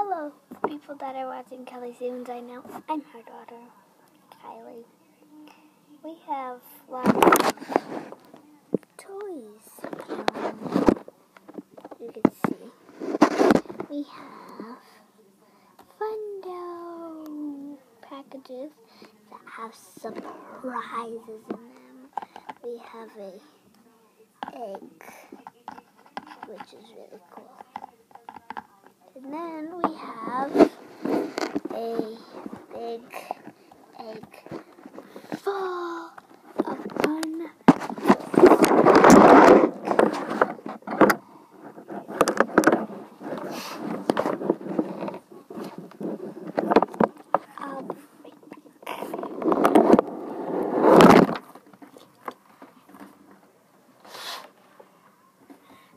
Hello, people that are watching Kelly Soons. I know I'm her daughter, Kylie. We have lots of toys. You can see we have Fundo packages that have surprises in them. We have a egg, which is really cool. And then we have a big egg full of fun.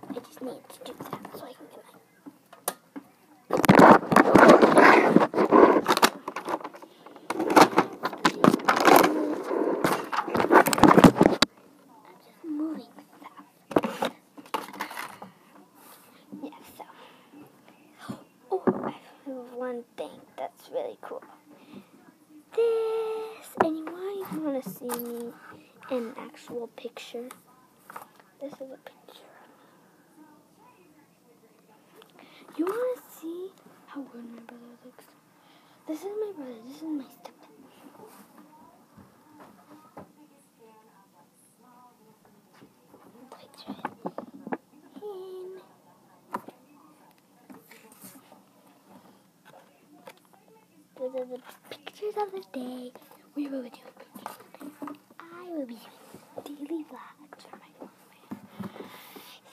I just need to do that so I can get my one thing that's really cool. And you might want to see me in an actual picture. This is a picture. You want to see how good my brother looks? This is my brother. This is my stepdad. These are the pictures of the day we will be doing. I will be doing daily vlogs for my mom.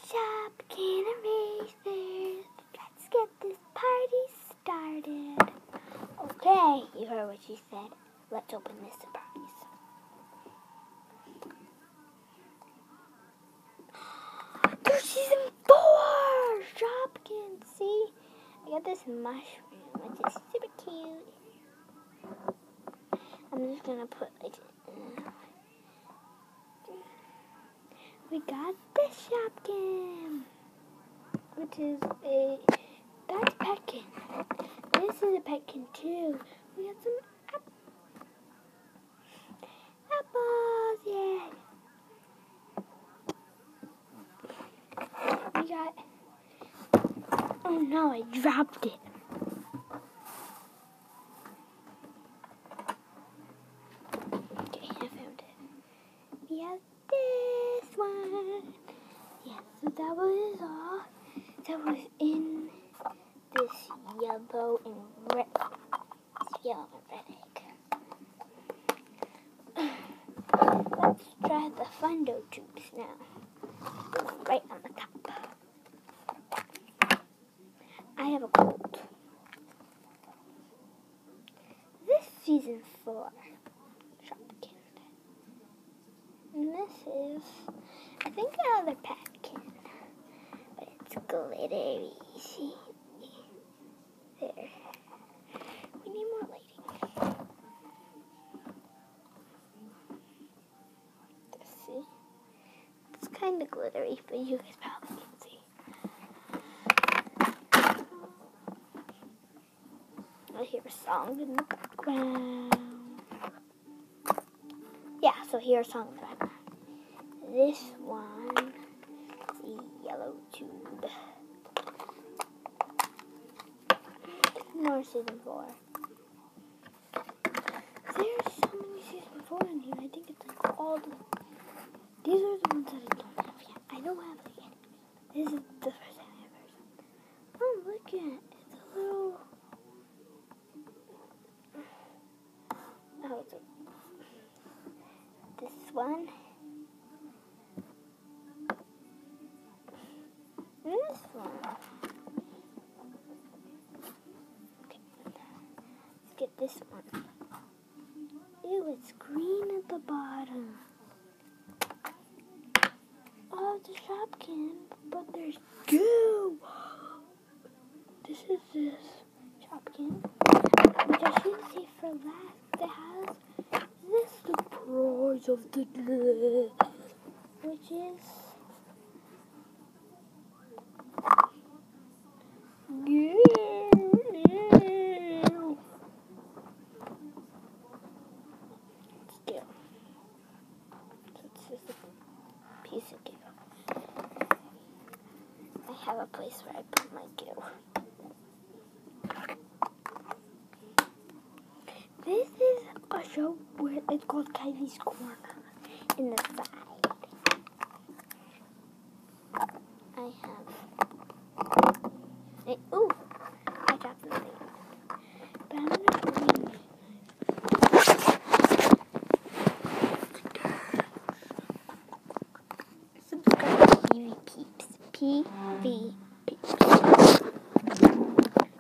Shopkin erasers. Let's get this party started. Okay, you heard what she said. Let's open this surprise. There's season 4! Shopkin, see? I got this mushroom, which is super cute. I'm just gonna put like we got this Shopkin, which is that's Petkin. This is a Petkin too. We got some apples, yeah. We got. Oh no, I dropped it. Okay, I found it. We have this one. Yeah, so that was all. That was in this yellow and red. Yellow and red egg. Let's try the Fundo tubes now. Right on the top. I have a cold. This season 4 Shopkin. And this is, I think, another Petkin. But it's glittery. See? There. We need more lighting. See? It's kind of glittery, but you guys probably can see. I hear a song in the background. Yeah, so here's a song in the background. This one is the yellow tube. More season 4. There's so many season 4 in here. I think it's like all the... These are the ones that I don't have yet. I don't have it yet. This is the first time I've ever seen. Oh, look at it. It's a little... Oh, it's this one. And this one. Okay. Let's get this one. Ew, it's green at the bottom. Oh, it's a Shopkin, but there's goo. This is this Shopkin, which I shouldn't say for last. It has this surprise of the day, which is place where I put my goo. This is a show where it's called Kylie's Corner in the side. I have. Ooh! I dropped something. But I'm gonna bring. Subscribe to PV Peeps. PV Peeps.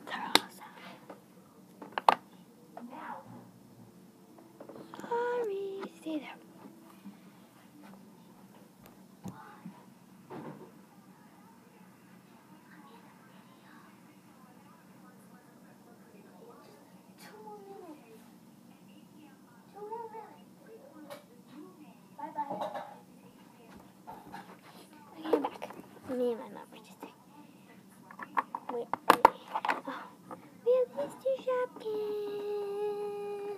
They're awesome. Sorry. Stay there. Okay, I'm back. Me and my mom were just saying. Wait, oh, we have Mr. Shopkin.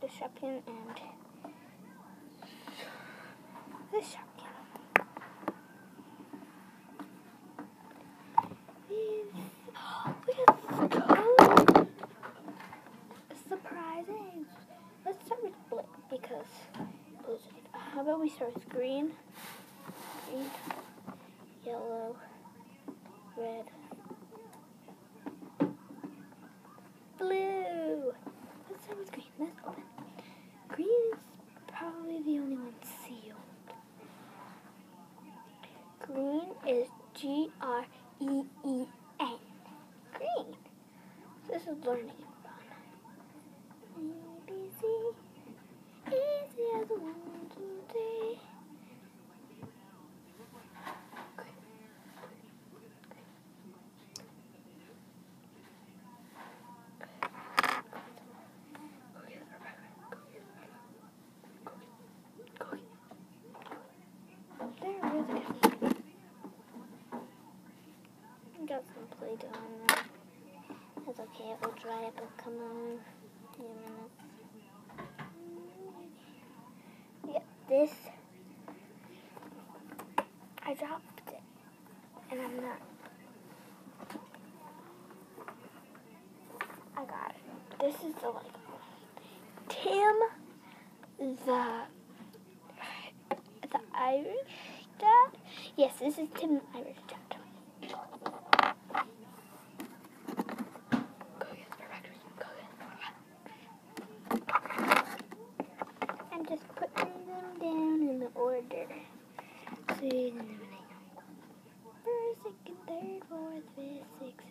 The Shopkin and the Shopkin. We have code surprises. Let's start with blue because blue's how about we start with green, yellow, red, blue. Let's start with green. Let's open. Green is probably the only one sealed. Green is Green. Green. So this is learning and fun. A, B, C. Easy as 1, 2, 3. Got some Play-Doh on there. That's okay, it will dry up and come on in a minute. Yep, this, I dropped it, and I'm not, I got it. This is the Lego. Tim, the Irish dad? Yes, this is Tim, the Irish dad. Just putting them down in the order. So, first, second, third, fourth, fifth, sixth,